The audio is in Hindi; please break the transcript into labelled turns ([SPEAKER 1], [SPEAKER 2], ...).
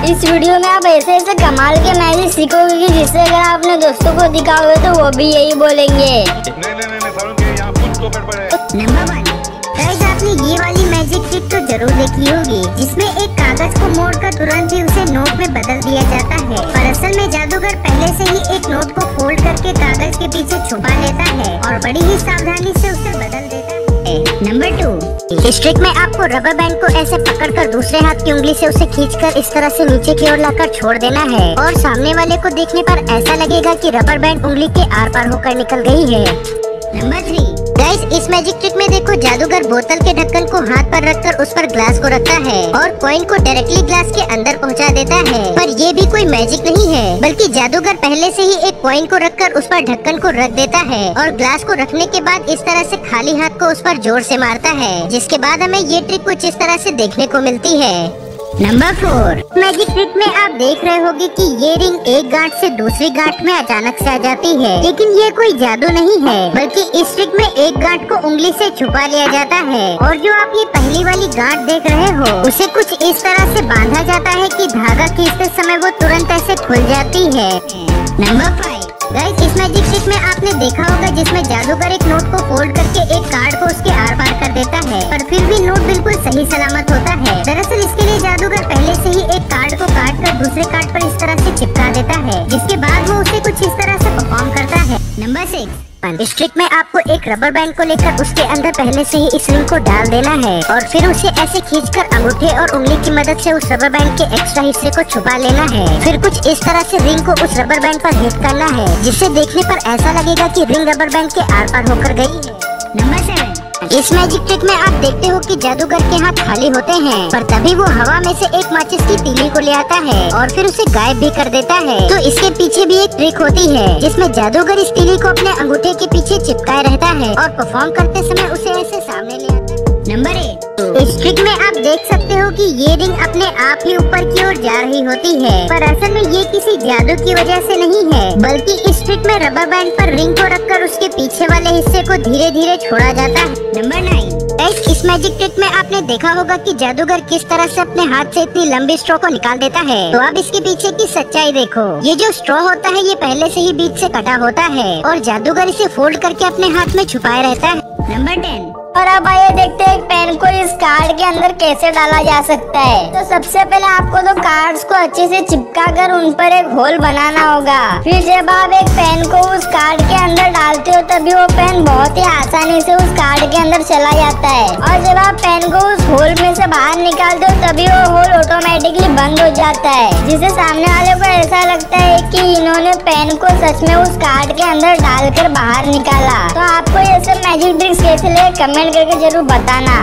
[SPEAKER 1] इस वीडियो में आप ऐसे ऐसे कमाल के मैजिक सीखोगे कि जिससे अगर आप अपने दोस्तों को दिखाओगे तो वो भी यही बोलेंगे।
[SPEAKER 2] नंबर 1, गाइस आपने ये वाली मैजिक ट्रिक तो जरूर देखी होगी, जिसमें एक कागज को मोड़कर तुरंत ही उसे नोट में बदल दिया जाता है। पर असल में जादूगर पहले से ही एक नोट को फोल्ड करके कागज के पीछे छुपा लेता है और बड़ी ही सावधानी से उसे बदल देता है। नंबर 2, इस ट्रिक में आपको रबर बैंड को ऐसे पकड़कर दूसरे हाथ की उंगली से उसे खींचकर इस तरह से नीचे की ओर लाकर छोड़ देना है और सामने वाले को देखने पर ऐसा लगेगा कि रबर बैंड उंगली के आर पार होकर निकल गई है। नंबर 3, गाइस इस मैजिक ट्रिक में देखो, जादूगर बोतल के ढक्कन को हाथ पर रखकर उस पर ग्लास को रखता है और कॉइन को डायरेक्टली ग्लास के अंदर पहुंचा देता है। पर ये भी कोई मैजिक नहीं है, बल्कि जादूगर पहले से ही एक कॉइन को रखकर उस पर ढक्कन को रख देता है और ग्लास को रखने के बाद इस तरह से खाली हाथ को उस पर जोर से मारता है, जिसके बाद हमें ये ट्रिक कुछ इस तरह से देखने को मिलती है। नंबर 4, मैजिक ट्रिक में आप देख रहे होंगे कि ये रिंग एक गांठ से दूसरी गांठ में अचानक से आ जाती है, लेकिन ये कोई जादू नहीं है, बल्कि इस ट्रिक में एक गांठ को उंगली से छुपा लिया जाता है और जो आप ये पहली वाली गांठ देख रहे हो उसे कुछ इस तरह से बांधा जाता है कि धागा खींचते समय वो तुरंत ऐसे खुल जाती है। नंबर 5, गाइस इस मैजिक ट्रिक में आपने देखा होगा जिसमें जादूगर एक नोट को फोल्ड करके एक कार्ड को उसके आर पार कर देता है, पर फिर भी नोट बिल्कुल सही सलामत होता है। दरअसल इसके लिए जादूगर पहले से ही एक कार्ड को काट कर दूसरे कार्ड पर इस तरह से चिपका देता है, जिसके बाद वो उसे कुछ इस तरह से परफॉर्म करता है। नंबर 6, इस ट्रिक में आपको एक रबर बैंड को लेकर उसके अंदर पहले से ही इस रिंग को डाल देना है और फिर उसे ऐसे खींचकर अंगूठे और उंगली की मदद से उस रबर बैंड के एक्स्ट्रा हिस्से को छुपा लेना है। फिर कुछ इस तरह से रिंग को उस रबर बैंड पर हिट करना है, जिससे देखने पर ऐसा लगेगा कि रिंग रबर बैंड के आर पार होकर गई है। नंबर 7, इस मैजिक ट्रिक में आप देखते हो कि जादूगर के हाथ खाली होते हैं, पर तभी वो हवा में से एक माचिस की तीली को ले आता है और फिर उसे गायब भी कर देता है। तो इसके पीछे भी एक ट्रिक होती है, जिसमें जादूगर इस तीली को अपने अंगूठे के पीछे चिपकाए रहता है और परफॉर्म करते समय उसे ऐसे सामने ले आता है। नंबर 8, इस ट्रिक में आप देख सकते हो कि ये रिंग अपने आप ही ऊपर की ओर जा रही होती है, पर असल में ये किसी जादू की वजह से नहीं है, बल्कि इस ट्रिक में रबर बैंड पर रिंग को रखकर उसके पीछे वाले हिस्से को धीरे धीरे छोड़ा जाता है। नंबर 9, गाइस इस मैजिक ट्रिक में आपने देखा होगा कि जादूगर किस तरह से अपने हाथ से इतनी लंबी स्ट्रॉ को निकाल देता है। तो अब इसके पीछे की सच्चाई देखो, ये जो स्ट्रॉ होता है ये पहले से ही बीच से कटा होता है और जादूगर इसे फोल्ड करके अपने हाथ में छुपाए रहता है। नंबर 10,
[SPEAKER 1] और अब आइए देखते हैं एक पेन को इस कार्ड के अंदर कैसे डाला जा सकता है। तो सबसे पहले आपको तो कार्ड्स को अच्छे से चिपका कर उन पर एक होल बनाना होगा। फिर जब आप एक पेन को उस कार्ड के अंदर डालते हो तभी वो पेन बहुत ही आसानी से उस कार्ड के अंदर चला जाता है और जब आप पेन को उस होल में से बाहर निकालते हो तभी वो होल ऑटोमेटिकली बंद हो जाता है, जिससे सामने वाले को ऐसा लगता है कि इन्होंने पेन को सच में उस कार्ड के अंदर डालकर बाहर निकाला। तो आपको ये सब मैजिक ट्रिक्स कैसे लगे कमेंट करके जरूर बताना।